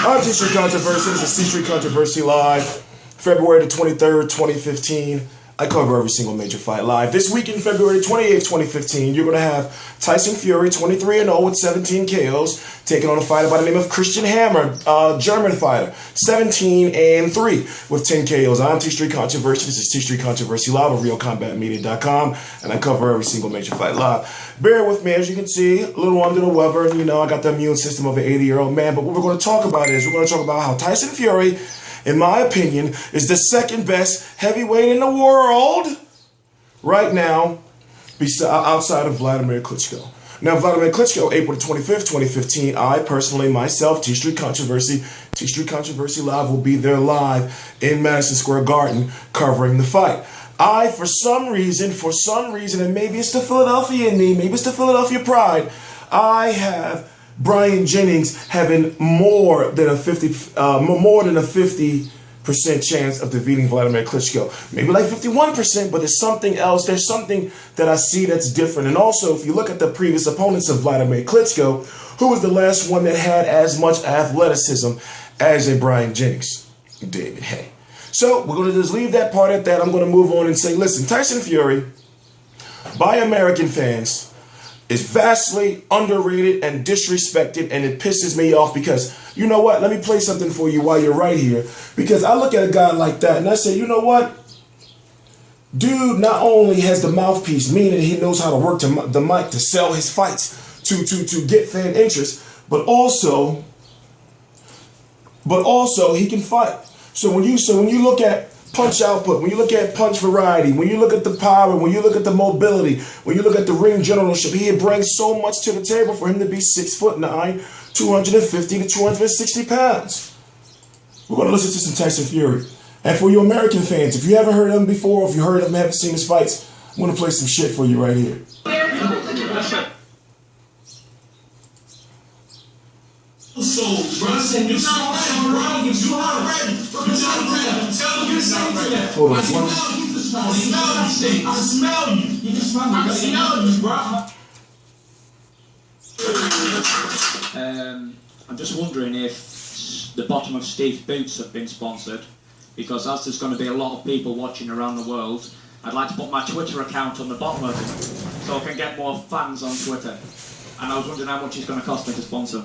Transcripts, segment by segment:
I'm T-Street Controversy. This is T-Street Controversy Live, February the 23rd, 2015. I cover every single major fight live. This week in February 28th, 2015, you're going to have Tyson Fury, 23-0 with 17 KOs, taking on a fighter by the name of Christian Hammer, German fighter, 17-3 with 10 KOs. I'm T-Street Controversy. This is T-Street Controversy Live of RealCombatMedia.com, and I cover every single major fight live. Bear with me, as you can see, a little under the weather. You know, I got the immune system of an 80-year-old man, but what we're going to talk about is we're going to talk about how Tyson Fury, in my opinion, is the second best heavyweight in the world right now, outside of Wladimir Klitschko. Now, Wladimir Klitschko, April 25th, 2015, I personally, myself, T-Street Controversy Live will be there live in Madison Square Garden covering the fight. For some reason, and maybe it's the Philadelphia in me, maybe it's the Philadelphia pride, I have Brian Jennings having more than a 50% chance of defeating Wladimir Klitschko. Maybe like 51%, but there's something else. There's something that I see that's different. And also, if you look at the previous opponents of Wladimir Klitschko, who was the last one that had as much athleticism as a Brian Jennings? David Hay. So we're going to just leave that part at that. I'm going to move on and say, listen, Tyson Fury, by American fans, is vastly underrated and disrespected, and it pisses me off because, you know what, let me play something for you while you're right here, because I look at a guy like that and I say, you know what, dude not only has the mouthpiece, meaning he knows how to work the mic to sell his fights, to get fan interest, but also he can fight. So when you look at punch output, when you look at punch variety, when you look at the power, when you look at the mobility, when you look at the ring generalship, he brings so much to the table for him to be 6'9", 250 to 260 pounds. We're going to listen to some Tyson Fury. And for you American fans, if you haven't heard of him before, or if you heard of him, haven't seen his fights, I'm going to play some shit for you right here. So, Brunson, you're not ready, bro. You're not ready. You're not ready. Tell him you're not ready. Hold on. I smell you. You can smell me. I smell you, bro. I'm just wondering if the bottom of Steve's boots have been sponsored, because as there's going to be a lot of people watching around the world, I'd like to put my Twitter account on the bottom of it so I can get more fans on Twitter. And I was wondering how much it's going to cost me to sponsor.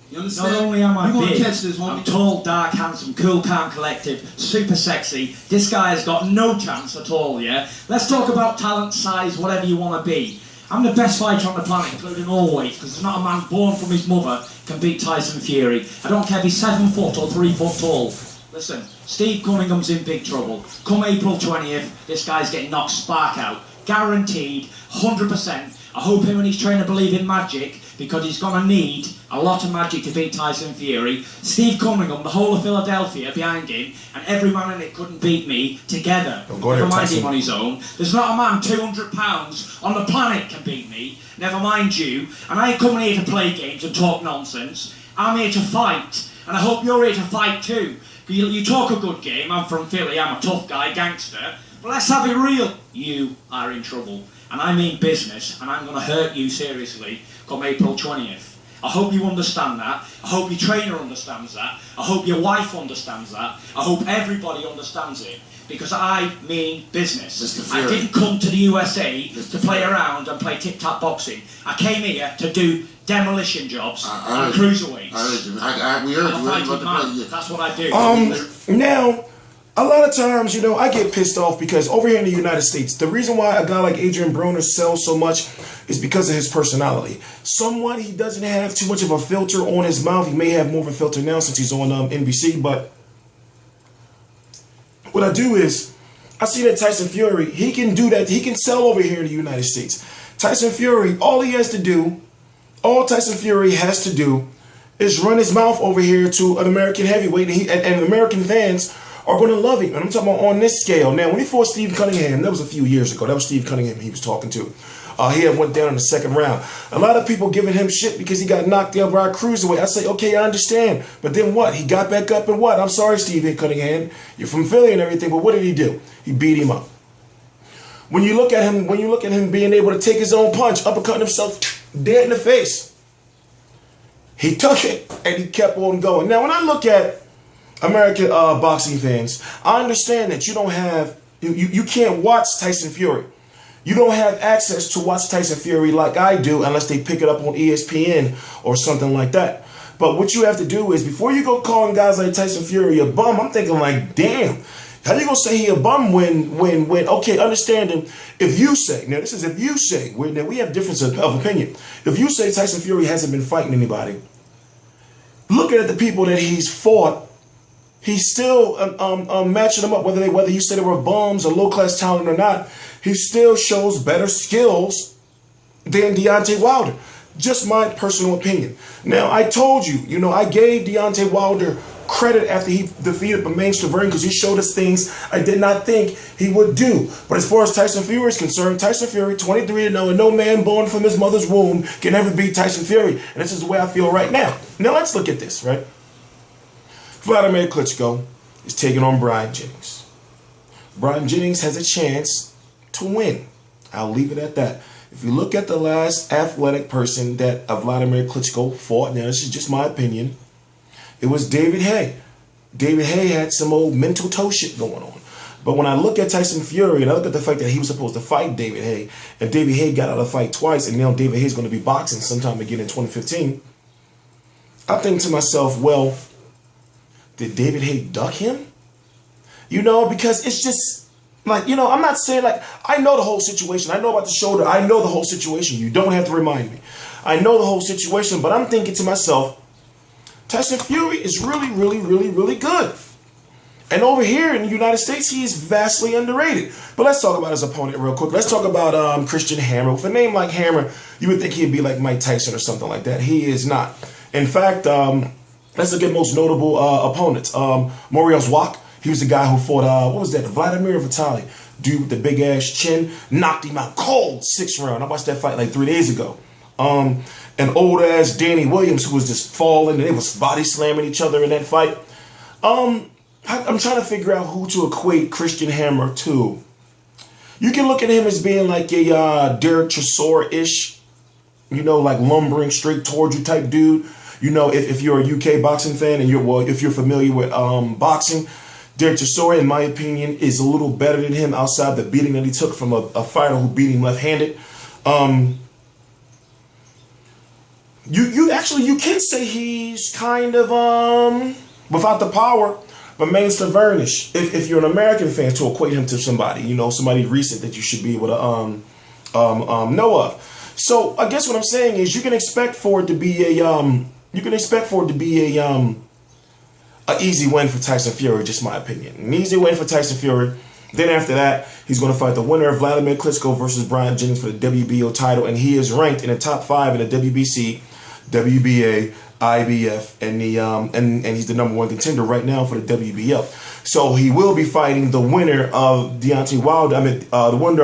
You understand? Not only am I big, catch this, I'm tall, dark, handsome, cool, calm, collective, super sexy. This guy has got no chance at all, yeah? Let's talk about talent, size, whatever you want to be. I'm the best fighter on the planet, including all weights, because there's not a man born from his mother can beat Tyson Fury. I don't care if he's 7 foot or 3 foot tall. Listen, Steve Cunningham's in big trouble. Come April 20th, this guy's getting knocked spark out. Guaranteed, 100%. I hope him and his trainer believe in magic, because he's going to need a lot of magic to beat Tyson Fury. Steve Cunningham, the whole of Philadelphia behind him, and every man in it couldn't beat me together. Never mind him on his own. There's not a man 200 pounds on the planet can beat me, never mind you. And I ain't coming here to play games and talk nonsense. I'm here to fight, and I hope you're here to fight too. You talk a good game, I'm from Philly, I'm a tough guy, gangster, but let's have it real. You are in trouble. And I mean business, and I'm going to hurt you seriously come April 20th. I hope you understand that. I hope your trainer understands that. I hope your wife understands that. I hope everybody understands it, because I mean business. I didn't come to the USA to play around and play tic-tac boxing. I came here to do demolition jobs on cruiserweights. We heard you. That's what I do. Now, a lot of times, you know, I get pissed off because over here in the United States, the reason why a guy like Adrian Broner sells so much is because of his personality. Somewhat, he doesn't have too much of a filter on his mouth. He may have more of a filter now since he's on NBC, but what I do is, I see that Tyson Fury, he can do that. He can sell over here in the United States. Tyson Fury, all Tyson Fury has to do is run his mouth over here to an American heavyweight, and American fans are going to love him. And I'm talking about on this scale. Now, when he fought Steve Cunningham, that was a few years ago. That was Steve Cunningham he was talking to. He had went down in the second round. A lot of people giving him shit because he got knocked down by a cruiserweight. I say, okay, I understand. But then what? He got back up and what? I'm sorry, Steve Cunningham. You're from Philly and everything, but what did he do? He beat him up. When you look at him being able to take his own punch, uppercutting himself dead in the face, He took it and he kept on going. Now, when I look at American boxing fans, I understand that you don't have, you can't watch Tyson Fury. You don't have access to watch Tyson Fury like I do unless they pick it up on ESPN or something like that. But what you have to do is, before you go calling guys like Tyson Fury a bum, I'm thinking like, damn, how you gonna say he a bum when, okay, understanding, if you say, now this is if you say, now we have difference of opinion. If you say Tyson Fury hasn't been fighting anybody, looking at the people that he's fought, he's still matching them up, whether you say they were bums or low-class talent or not, he still shows better skills than Deontay Wilder. Just my personal opinion. Now, I told you, I gave Deontay Wilder credit after he defeated Bermane Stiverne because he showed us things I did not think he would do. But as far as Tyson Fury is concerned, Tyson Fury, 23-0, and no man born from his mother's womb can ever beat Tyson Fury. And this is the way I feel right now. Now, let's look at this, right? Wladimir Klitschko is taking on Bryant Jennings. Bryant Jennings has a chance to win. I'll leave it at that. If you look at the last athletic person that Wladimir Klitschko fought, now this is just my opinion, it was David Haye. David Haye had some old mental toe shit going on. But when I look at Tyson Fury and I look at the fact that he was supposed to fight David Haye, and David Haye got out of the fight twice, and now David Haye's going to be boxing sometime again in 2015, I think to myself, well, did David Haye duck him? Because it's just, like, I'm not saying, like, I know the whole situation. I know about the shoulder. I know the whole situation. You don't have to remind me. I know the whole situation, but I'm thinking to myself, Tyson Fury is really, really, really, really good. And over here in the United States, he is vastly underrated. But let's talk about his opponent real quick. Let's talk about Christian Hammer. With a name like Hammer, you would think he'd be like Mike Tyson or something like that. He is not. In fact, let's look at most notable opponents. Maurice Wack. He was the guy who fought, Wladimir Vitali. Dude with the big ass chin. Knocked him out cold, 6th round. I watched that fight like 3 days ago. An old ass Danny Williams who was just falling and they was body slamming each other in that fight. I'm trying to figure out who to equate Christian Hammer to. You can look at him as being like a Dereck Chisora-ish, like lumbering straight towards you type dude. If you're a UK boxing fan and if you're familiar with boxing, Dereck Chisora, in my opinion, is a little better than him outside the beating that he took from a fighter who beat him left-handed. You can say he's kind of without the power, but Bermane Stiverne-ish. If you're an American fan, to equate him to somebody, somebody recent that you should be able to know of. So I guess what I'm saying is you can expect for it to be a easy win for Tyson Fury, just my opinion. An easy win for Tyson Fury. Then after that, he's going to fight the winner of Wladimir Klitschko versus Bryant Jennings for the WBO title, and he is ranked in the top 5 in the WBC, WBA, IBF, and he's the #1 contender right now for the WBO. So he will be fighting the winner of Deontay Wilder. The winner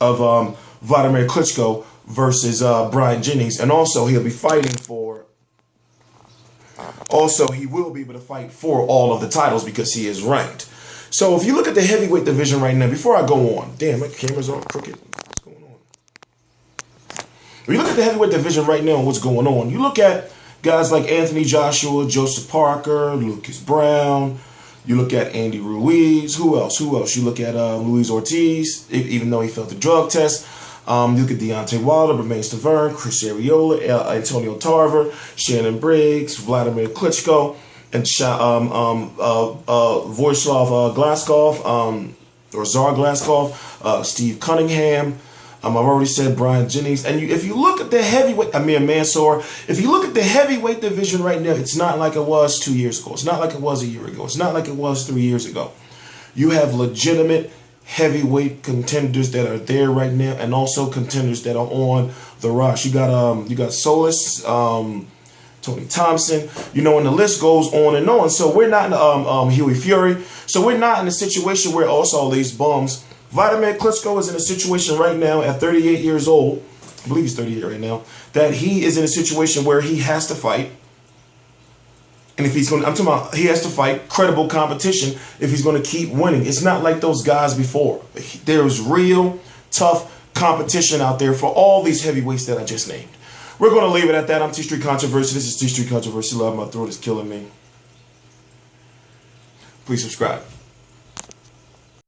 of Wladimir Klitschko versus Bryant Jennings, and also he'll be fighting for. Also, he will be able to fight for all of the titles because he is ranked. So if you look at the heavyweight division right now, before I go on, damn, my camera's all crooked. What's going on? If you look at the heavyweight division right now and what's going on, you look at guys like Anthony Joshua, Joseph Parker, Lucas Brown. You look at Andy Ruiz. Who else? You look at Luis Ortiz, even though he failed the drug test. You look at Deontay Wilder, Bermane Stiverne, Chris Arreola, Antonio Tarver, Shannon Briggs, Wladimir Klitschko, and Vojislav Glaskov, or Tsar Glaskov, Steve Cunningham. I've already said Bryant Jennings. And if you look at the heavyweight, Mansour, if you look at the heavyweight division right now, it's not like it was 2 years ago. It's not like it was a year ago. It's not like it was 3 years ago. You have legitimate heavyweight contenders that are there right now, and also contenders that are on the rush. You got Solis, Tony Thompson, and the list goes on and on. So we're not in Huey Fury. So we're not in a situation where also all these bums. Wladimir Klitschko is in a situation right now at 38 years old. I believe he's 38 right now. That he is in a situation where he has to fight. And if he's going to, he has to fight credible competition if he's going to keep winning. It's not like those guys before. There's real tough competition out there for all these heavyweights that I just named. we're going to leave it at that. I'm T Street Controversy. This is T Street Controversy Live. My throat is killing me. Please subscribe.